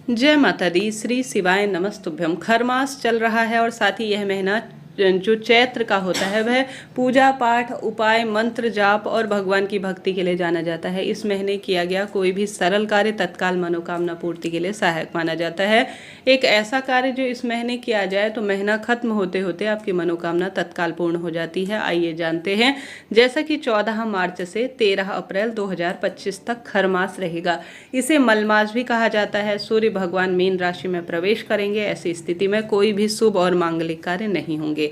जय माता दी। श्री शिवाय नमस्तुभ्यम। खरमास चल रहा है और साथ ही यह महीना जो चैत्र का होता है वह पूजा पाठ, उपाय, मंत्र जाप और भगवान की भक्ति के लिए जाना जाता है। इस महीने किया गया कोई भी सरल कार्य तत्काल मनोकामना पूर्ति के लिए सहायक माना जाता है। एक ऐसा कार्य जो इस महीने किया जाए तो महीना खत्म होते होते आपकी मनोकामना तत्काल पूर्ण हो जाती है। आइए जानते हैं। जैसा कि 14 मार्च से 13 अप्रैल 2025 तक खरमास रहेगा। इसे मलमास भी कहा जाता है। सूर्य भगवान मीन राशि में प्रवेश करेंगे। ऐसी स्थिति में कोई भी शुभ और मांगलिक कार्य नहीं होंगे।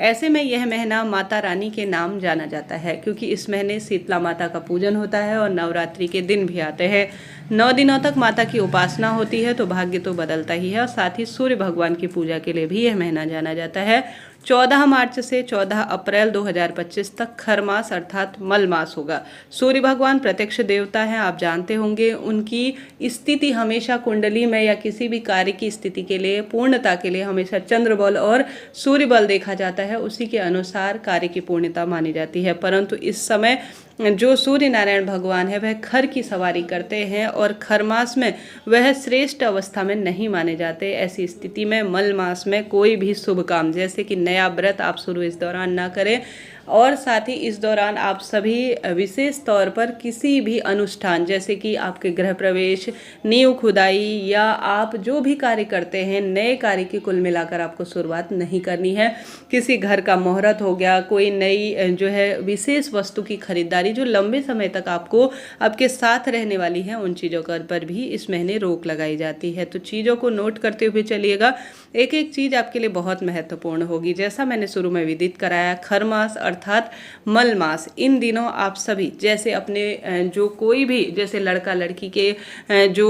ऐसे में यह महीना माता रानी के नाम जाना जाता है, क्योंकि इस महीने शीतला माता का पूजन होता है और नवरात्रि के दिन भी आते हैं। 9 दिनों तक माता की उपासना होती है, तो भाग्य तो बदलता ही है। और साथ ही सूर्य भगवान की पूजा के लिए भी यह महीना जाना जाता है। 14 मार्च से 14 अप्रैल 2025 तक खरमास अर्थात मलमास होगा। सूर्य भगवान प्रत्यक्ष देवता हैं, आप जानते होंगे। उनकी स्थिति हमेशा कुंडली में या किसी भी कार्य की स्थिति के लिए, पूर्णता के लिए हमेशा चंद्र बल और सूर्य बल देखा जाता है। उसी के अनुसार कार्य की पूर्णता मानी जाती है। परंतु इस समय जो सूर्य नारायण भगवान है वह खर की सवारी करते हैं और खरमास में वह श्रेष्ठ अवस्था में नहीं माने जाते। ऐसी स्थिति में मल मास में कोई भी शुभ काम जैसे कि नया व्रत आप शुरू इस दौरान ना करें। और साथ ही इस दौरान आप सभी विशेष तौर पर किसी भी अनुष्ठान जैसे कि आपके गृह प्रवेश, नींव खुदाई या आप जो भी कार्य करते हैं, नए कार्य की कुल मिलाकर आपको शुरुआत नहीं करनी है। किसी घर का मुहूर्त हो गया, कोई नई जो है विशेष वस्तु की खरीदारी जो लंबे समय तक आपको आपके साथ रहने वाली है, उन चीज़ों पर भी इस महीने रोक लगाई जाती है। तो चीज़ों को नोट करते हुए चलिएगा। एक एक चीज़ आपके लिए बहुत महत्वपूर्ण होगी। जैसा मैंने शुरू में विदित कराया, खरमास अर्थात मल मास, इन दिनों आप सभी जैसे अपने जो कोई भी जैसे लड़का लड़की के जो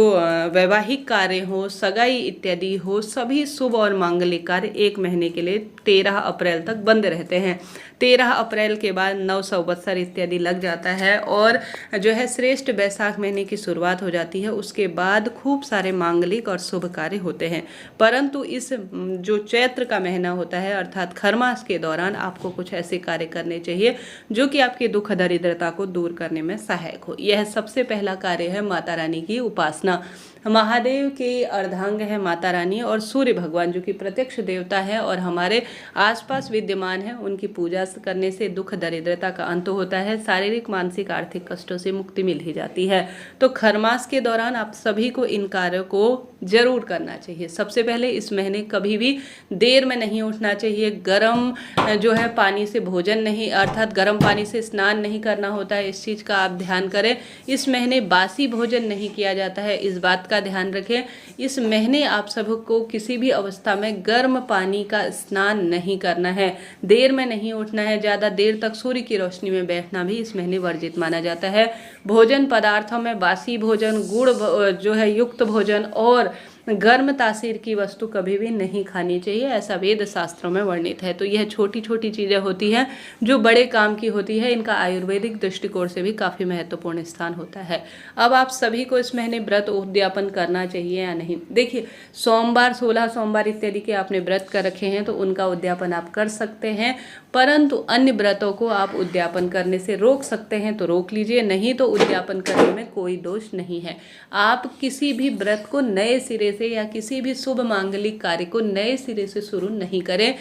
वैवाहिक कार्य हो, सगाई इत्यादि हो, सभी शुभ और मांगलिक कार्य एक महीने के लिए 13 अप्रैल तक बंद रहते हैं। 13 अप्रैल के बाद नव संवत्सर इत्यादि लग जाता है और जो है श्रेष्ठ बैसाख महीने की शुरुआत हो जाती है। उसके बाद खूब सारे मांगलिक और शुभ कार्य होते हैं। परंतु इस जो चैत्र का महीना होता है अर्थात खरमास के दौरान आपको कुछ ऐसे कार्य करने चाहिए जो कि आपकी दुख दरिद्रता को दूर करने में सहायक हो। यह सबसे पहला कार्य है माता रानी की उपासना। महादेव के अर्धांग है माता रानी और सूर्य भगवान जो कि प्रत्यक्ष देवता है और हमारे आसपास विद्यमान है। उनकी पूजा करने से दुख दरिद्रता का अंत होता है। शारीरिक, मानसिक, आर्थिक कष्टों से मुक्ति मिल ही जाती है। तो खरमास के दौरान आप सभी को इन कार्यों को जरूर करना चाहिए। सबसे पहले इस महीने कभी भी देर में नहीं उठना चाहिए। गर्म जो है पानी से भोजन नहीं अर्थात गर्म पानी से स्नान नहीं करना होता है, इस चीज़ का आप ध्यान करें। इस महीने बासी भोजन नहीं किया जाता है, इस बात का ध्यान रखें। इस महीने आप सबको किसी भी अवस्था में गर्म पानी का स्नान नहीं करना है। देर में नहीं उठना है। ज़्यादा देर तक सूर्य की रोशनी में बैठना भी इस महीने वर्जित माना जाता है। भोजन पदार्थों में बासी भोजन, गुड़ जो है युक्त भोजन और गर्म तासीर की वस्तु कभी भी नहीं खानी चाहिए, ऐसा वेद शास्त्रों में वर्णित है। तो यह छोटी छोटी चीज़ें होती हैं जो बड़े काम की होती है। इनका आयुर्वेदिक दृष्टिकोण से भी काफ़ी महत्वपूर्ण स्थान होता है। अब आप सभी को इस महीने व्रत उद्यापन करना चाहिए या नहीं। देखिए, सोमवार, 16 सोमवार इत्यादि के आपने व्रत कर रखे हैं तो उनका उद्यापन आप कर सकते हैं, परंतु अन्य व्रतों को आप उद्यापन करने से रोक सकते हैं तो रोक लीजिए, नहीं तो उद्यापन करने में कोई दोष नहीं है। आप किसी भी व्रत को नए सिरे से या किसी भी शुभ मांगलिक कार्य को नए सिरे से शुरू नहीं करें।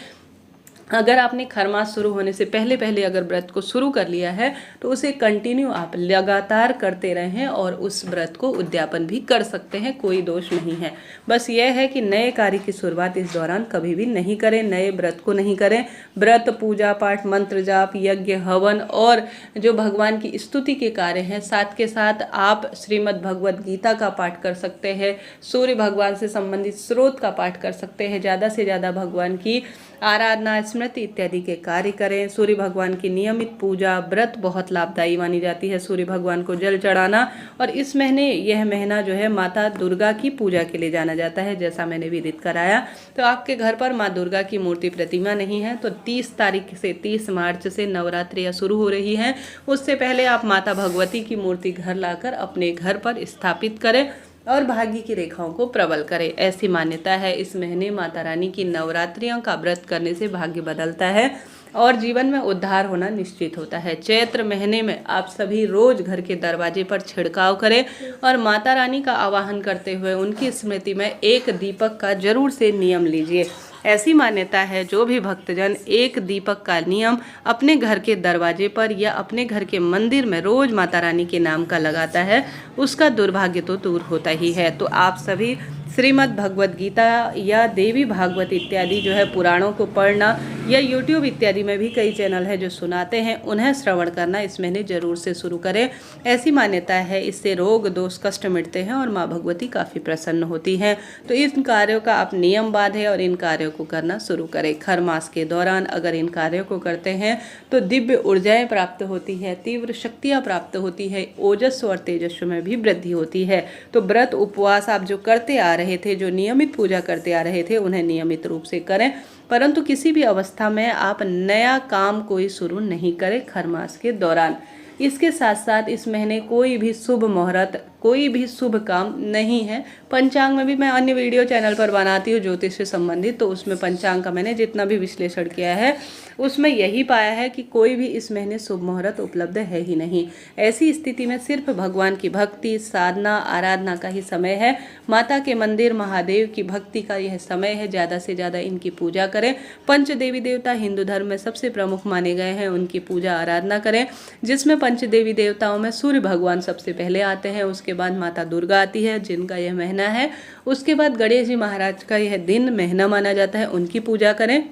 अगर आपने खरमास शुरू होने से पहले पहले अगर व्रत को शुरू कर लिया है तो उसे कंटिन्यू आप लगातार करते रहें और उस व्रत को उद्यापन भी कर सकते हैं, कोई दोष नहीं है। बस यह है कि नए कार्य की शुरुआत इस दौरान कभी भी नहीं करें, नए व्रत को नहीं करें। व्रत, पूजा पाठ, मंत्र जाप, यज्ञ, हवन और जो भगवान की स्तुति के कार्य हैं, साथ के साथ आप श्रीमद् भगवद गीता का पाठ कर सकते हैं, सूर्य भगवान से संबंधित स्रोत का पाठ कर सकते हैं। ज़्यादा से ज़्यादा भगवान की आराधना, स्मृति इत्यादि के कार्य करें। सूर्य भगवान की नियमित पूजा, व्रत बहुत लाभदायी मानी जाती है। सूर्य भगवान को जल चढ़ाना, और इस महीने यह महीना जो है माता दुर्गा की पूजा के लिए जाना जाता है, जैसा मैंने विदित कराया। तो आपके घर पर माँ दुर्गा की मूर्ति, प्रतिमा नहीं है तो 30 तारीख से 30 मार्च से नवरात्रियाँ शुरू हो रही हैं। उससे पहले आप माता भगवती की मूर्ति घर लाकर अपने घर पर स्थापित करें और भाग्य की रेखाओं को प्रबल करे। ऐसी मान्यता है। इस महीने माता रानी की नवरात्रियों का व्रत करने से भाग्य बदलता है और जीवन में उद्धार होना निश्चित होता है। चैत्र महीने में आप सभी रोज घर के दरवाजे पर छिड़काव करें और माता रानी का आवाहन करते हुए उनकी स्मृति में एक दीपक का जरूर से नियम लीजिए। ऐसी मान्यता है जो भी भक्तजन एक दीपक का नियम अपने घर के दरवाजे पर या अपने घर के मंदिर में रोज माता रानी के नाम का लगाता है, उसका दुर्भाग्य तो दूर होता ही है। तो आप सभी श्रीमद् भगवद गीता या देवी भागवत इत्यादि जो है पुराणों को पढ़ना या YouTube इत्यादि में भी कई चैनल है जो सुनाते हैं, उन्हें श्रवण करना इस महीने जरूर से शुरू करें। ऐसी मान्यता है इससे रोग दोष कष्ट मिटते हैं और माँ भगवती काफ़ी प्रसन्न होती हैं। तो इन कार्यों का आप नियम बांधें और इन कार्यों को करना शुरू करें। खर मास के दौरान अगर इन कार्यों को करते हैं तो दिव्य ऊर्जाएं प्राप्त होती है, तीव्र शक्तियाँ प्राप्त होती है, ओजस्व और तेजस्व में भी वृद्धि होती है। तो व्रत उपवास आप जो करते आ रहे थे, जो नियमित पूजा करते आ रहे थे, उन्हें नियमित रूप से करें, परंतु किसी भी अवस्था में आप नया काम कोई शुरू नहीं करें खर मास के दौरान। इसके साथ साथ इस महीने कोई भी शुभ मुहूर्त, कोई भी शुभ काम नहीं है। पंचांग में भी मैं अन्य वीडियो चैनल पर बनाती हूँ ज्योतिष से संबंधित, तो उसमें पंचांग का मैंने जितना भी विश्लेषण किया है उसमें यही पाया है कि कोई भी इस महीने शुभ मुहूर्त उपलब्ध है ही नहीं। ऐसी स्थिति में सिर्फ भगवान की भक्ति, साधना, आराधना का ही समय है। माता के मंदिर, महादेव की भक्ति का यह समय है। ज़्यादा से ज़्यादा इनकी पूजा करें। पंच देवी देवता हिंदू धर्म में सबसे प्रमुख माने गए हैं, उनकी पूजा आराधना करें, जिसमें पंच देवी देवताओं में सूर्य भगवान सबसे पहले आते हैं, उसके बाद माता दुर्गा आती है जिनका यह महीना है, उसके बाद गणेश जी महाराज का यह दिन महीना माना जाता है, उनकी पूजा करें।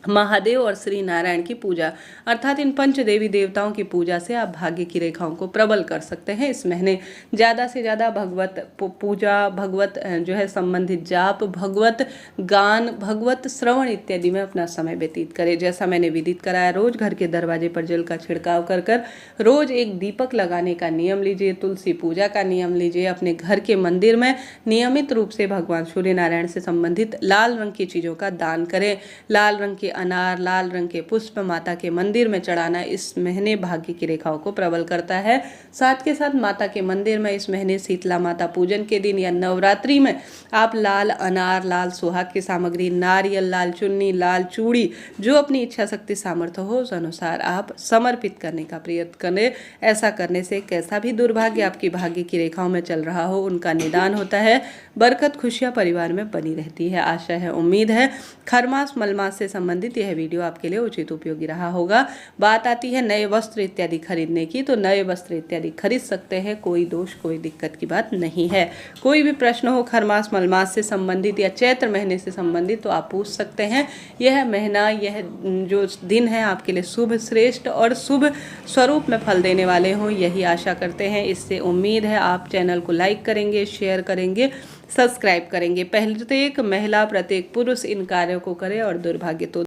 महादेव और श्री नारायण की पूजा, अर्थात इन पंच देवी देवताओं की पूजा से आप भाग्य की रेखाओं को प्रबल कर सकते हैं। इस महीने ज़्यादा से ज़्यादा भगवत पूजा, भगवत जो है संबंधित जाप, भगवत गान, भगवत श्रवण इत्यादि में अपना समय व्यतीत करें। जैसा मैंने विदित कराया, रोज घर के दरवाजे पर जल का छिड़काव कर कर रोज एक दीपक लगाने का नियम लीजिए, तुलसी पूजा का नियम लीजिए, अपने घर के मंदिर में नियमित रूप से भगवान सूर्य नारायण से संबंधित लाल रंग की चीज़ों का दान करें। लाल रंग के अनार, लाल रंग के पुष्प माता के मंदिर में चढ़ाना इस महीने भाग्य की रेखाओं को प्रबल करता है। साथ के साथ माता के मंदिर में इस महीने शीतला माता पूजन के दिन या नवरात्रि में आप लाल अनार, लाल सुहाग की सामग्री, नारियल, लाल चुन्नी, लाल चूड़ी, जो अपनी इच्छा शक्ति सामर्थ्य हो उस अनुसार आप समर्पित करने का प्रयत्न करें। ऐसा करने से कैसा भी दुर्भाग्य आपकी भाग्य की रेखाओं में चल रहा हो उनका निदान होता है, बरकत खुशियां परिवार में बनी रहती है। आशा है, उम्मीद है खरमास मलमास से संबंधित यह वीडियो आपके लिए उचित उपयोगी रहा होगा। बात आती है नए वस्त्र इत्यादि खरीदने की, तो नए वस्त्र इत्यादि खरीद सकते हैं, कोई दोष, कोई दिक्कत की बात नहीं है। कोई भी प्रश्न हो खरमास मलमास से संबंधित या चैत्र महीने से संबंधित तो आप पूछ सकते हैं। यह महीना, यह जो दिन है आपके लिए शुभ, श्रेष्ठ और शुभ स्वरूप में फल देने वाले हों, यही आशा करते हैं। इससे उम्मीद है आप चैनल को लाइक करेंगे, शेयर करेंगे, सब्सक्राइब करेंगे। प्रत्येक महिला, प्रत्येक पुरुष इन कार्यों को करे और दुर्भाग्य तो